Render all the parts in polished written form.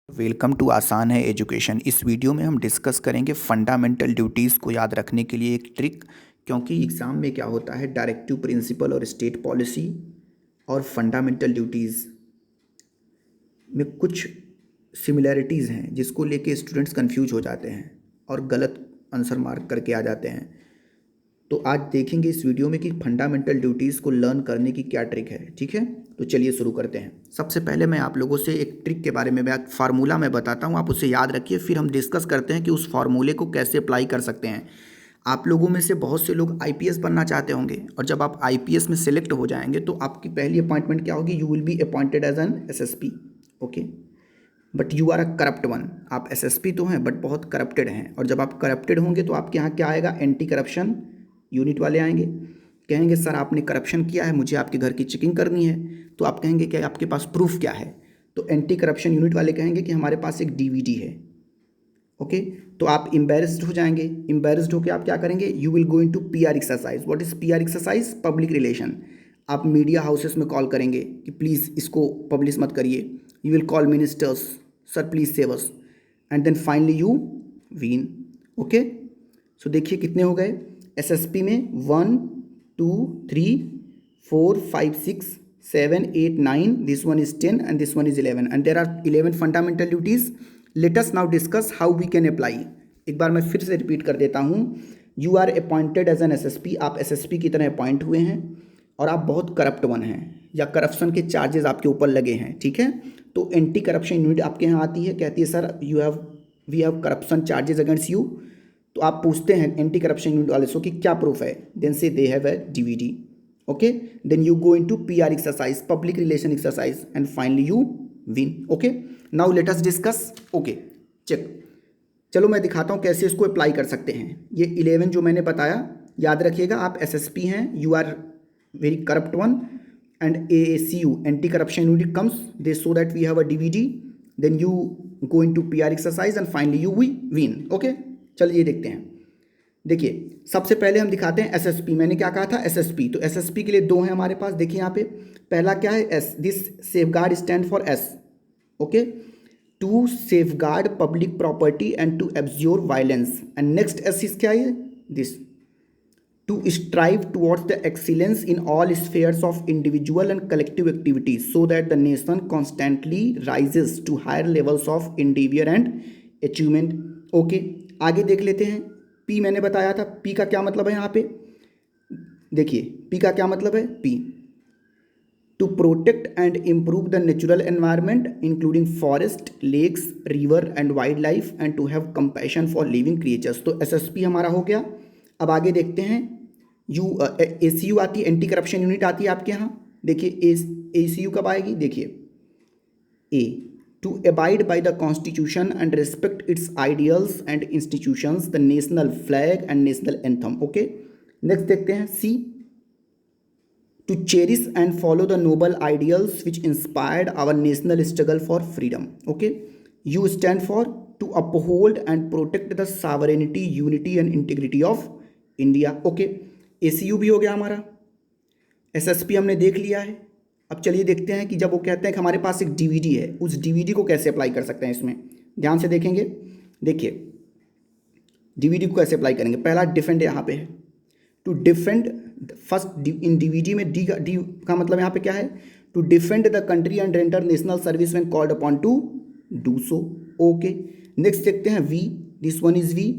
Welcome to आसान है education. इस वीडियो में हम डिस्कस करेंगे फंडामेंटल ड्यूटीज़ को याद रखने के लिए एक ट्रिक। क्योंकि एग्ज़ाम में क्या होता है, डायरेक्टिव प्रिंसिपल और स्टेट पॉलिसी और फंडामेंटल ड्यूटीज़ में कुछ सिमिलैरिटीज़ हैं जिसको लेके स्टूडेंट्स कंफ्यूज हो जाते हैं और गलत आंसर मार्क करके आ जाते हैं। तो आज देखेंगे इस वीडियो में कि फंडामेंटल ड्यूटीज़ को लर्न करने की क्या ट्रिक है। ठीक है, तो चलिए शुरू करते हैं। सबसे पहले मैं आप लोगों से एक ट्रिक के बारे में फार्मूला मैं बताता हूँ, आप उसे याद रखिए, फिर हम डिस्कस करते हैं कि उस फार्मूले को कैसे अप्लाई कर सकते हैं। आप लोगों में से बहुत से लोग आईपीएस बनना चाहते होंगे और जब आप आईपीएस में सिलेक्ट हो जाएंगे तो आपकी पहली अपॉइंटमेंट क्या होगी, you will be appointed as an SSP. Okay, but you are a corrupt one. आप एसएसपी तो हैं बट बहुत करप्टेड हैं, और जब आप करप्टेड होंगे तो आपके यहाँ क्या आएगा, एंटी करप्शन यूनिट वाले आएंगे, कहेंगे सर आपने करप्शन किया है, मुझे आपके घर की चेकिंग करनी है। तो आप कहेंगे कि आपके पास प्रूफ क्या है, तो एंटी करप्शन यूनिट वाले कहेंगे कि हमारे पास एक डीवीडी है। ओके, तो आप एम्बेरस्ड हो जाएंगे। एम्बेरस्ड होकर आप क्या करेंगे, you will go into PR exercise. What is PR exercise, public relation. आप मीडिया हाउसेस में कॉल करेंगे कि प्लीज़ इसको पब्लिश मत करिए। You will call ministers, sir please save us, and then finally you win. Okay, so देखिए कितने हो गए एसएसपी में, 1 2 3 4 5 6 7 8 9, this one is 10 and this one is 11, and there are 11 fundamental duties. Let us now discuss how we can apply. एक बार मैं फिर से repeat कर देता हूँ, you are appointed as an SSP. आप एसएसपी की तरह अपॉइंट हुए हैं और आप बहुत करप्ट वन हैं या करप्शन के चार्जेस आपके ऊपर लगे हैं। ठीक है, तो एंटी करप्शन यूनिट आपके यहाँ आती है, कहती है sir we have corruption charges against you. तो आप पूछते हैं एंटी करप्शन यूनिट वाले से कि क्या प्रूफ है, then say they have a DVD. Okay, then you go into PR exercise, public relation exercise, and finally you win. Okay, now let us discuss. Okay, check, चलो मैं दिखाता हूँ कैसे इसको अप्लाई कर सकते हैं। ये 11 जो मैंने बताया याद रखिएगा। आप एसएसपी हैं, you are very corrupt one, and ACU anti corruption unit comes, they show that we have a DVD, then you go into PR exercise and finally you win. Okay, चलिए देखते हैं। देखिए सबसे पहले हम दिखाते हैं एसएसपी। मैंने क्या कहा था, एसएसपी। तो एसएसपी के लिए दो हैं हमारे पास, देखिए यहाँ पे पहला क्या है, S, this safeguard stand for S. Okay, to safeguard public property and to abjure violence, and next S is क्या है, this to strive towards the excellence in all spheres of individual and collective activities so that the nation constantly rises to higher levels of endeavour and achievement. Okay, आगे देख लेते हैं। P मैंने बताया था, P का क्या मतलब है यहाँ पे, देखिए पी का क्या मतलब है, P to protect and improve the natural environment including forest, lakes, river and wild life, and to have compassion for living creatures. तो एसएसपी हमारा हो गया। अब आगे देखते हैं, यू एसीयू आती है, एंटी करप्शन यूनिट आती है आपके यहाँ। देखिए एसीयू कब आएगी, देखिए ए, to abide by the constitution and respect its ideals and institutions, the national flag and national anthem. Okay, next देखते हैं C, to cherish and follow the noble ideals which inspired our national struggle for freedom. Okay, U stand for to uphold and protect the sovereignty, unity and integrity of India. Okay, ACU भी हो गया हमारा। SSP हमने देख लिया है। अब चलिए देखते हैं कि जब वो कहते हैं कि हमारे पास एक डीवीडी है, उस डीवीडी को कैसे अप्लाई कर सकते हैं। इसमें ध्यान से देखेंगे, देखिए डीवीडी को कैसे अप्लाई करेंगे। पहला डिफेंड यहाँ पे है, to defend first in DVD में डी का मतलब यहाँ पे क्या है, to defend the country and render national service when called upon to do so. Okay, next देखते हैं V, this one is V,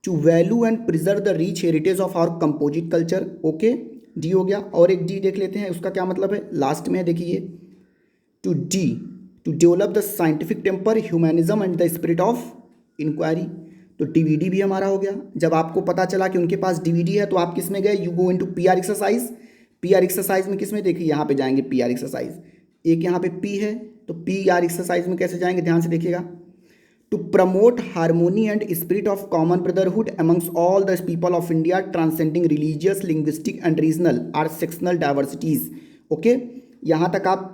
to value and preserve the rich heritage of our composite culture. Okay, D हो गया। और एक D देख लेते हैं, उसका क्या मतलब है, लास्ट में देखिए to develop the scientific temper, humanism and the spirit of inquiry. तो डीवीडी भी हमारा हो गया। जब आपको पता चला कि उनके पास डीवीडी है तो आप किस में गए, you go into PR exercise. PR exercise में किस में, देखिए यहाँ पे जाएंगे पीआर एक्सरसाइज, एक यहाँ पे पी है तो पीआर एक्सरसाइज में कैसे जाएंगे, ध्यान से देखिएगा, to promote harmony and spirit of common brotherhood amongst all the people of India, transcending religious, linguistic and regional or sectional diversities. Okay, यहाँ तक आप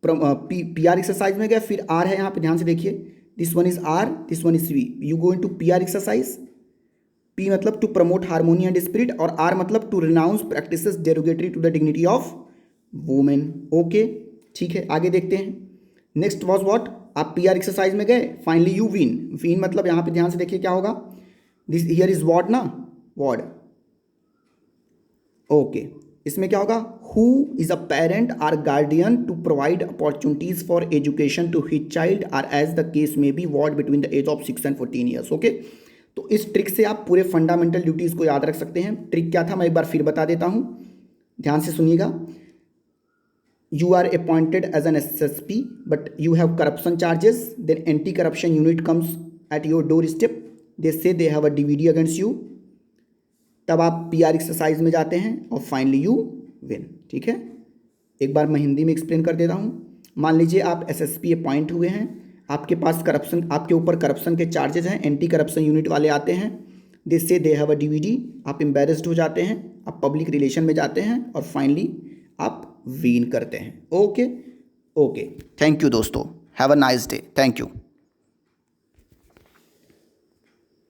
पी आर एक्सरसाइज में गए। फिर आर है यहाँ पे, ध्यान से देखिए, this one is R, this one is V. You go into P R exercise. P मतलब to promote harmony and spirit, और आर मतलब to renounce practices derogatory to the dignity of women. Okay, ठीक है, आगे देखते हैं। Next was what, आप PR exercise में गए, फाइनली यू विन। विन मतलब यहाँ पे ध्यान से देखिए क्या होगा, दिस हियर इज वॉट ना, वॉर्ड। ओके, इसमें क्या होगा, who is a parent or guardian to provide opportunities for education to his child or as the case में be ward between the age of 6 and 14 years. Okay, तो इस trick से आप पूरे फंडामेंटल ड्यूटीज को याद रख सकते हैं। ट्रिक क्या था मैं एक बार फिर बता देता हूं, ध्यान से सुनिएगा। You are appointed as an SSP, but you have corruption charges. Then anti-corruption unit comes at your doorstep. They say they have a DVD against you. तब आप PR एक्सरसाइज में जाते हैं और फाइनली यू विन। ठीक है, एक बार मैं हिंदी में एक्सप्लेन कर देता हूँ। मान लीजिए आप SSP अपॉइंट हुए हैं, आपके पास करप्शन, आपके ऊपर करप्शन के चार्जेस हैं, एंटी करप्शन यूनिट वाले आते हैं, दे से दे हैव अ DVD, आप एम्बेरस्ड हो जाते हैं, आप पब्लिक रिलेशन में जाते हैं और फाइनली आप विन करते हैं। ओके ओके, थैंक यू दोस्तों, have a nice day, thank you.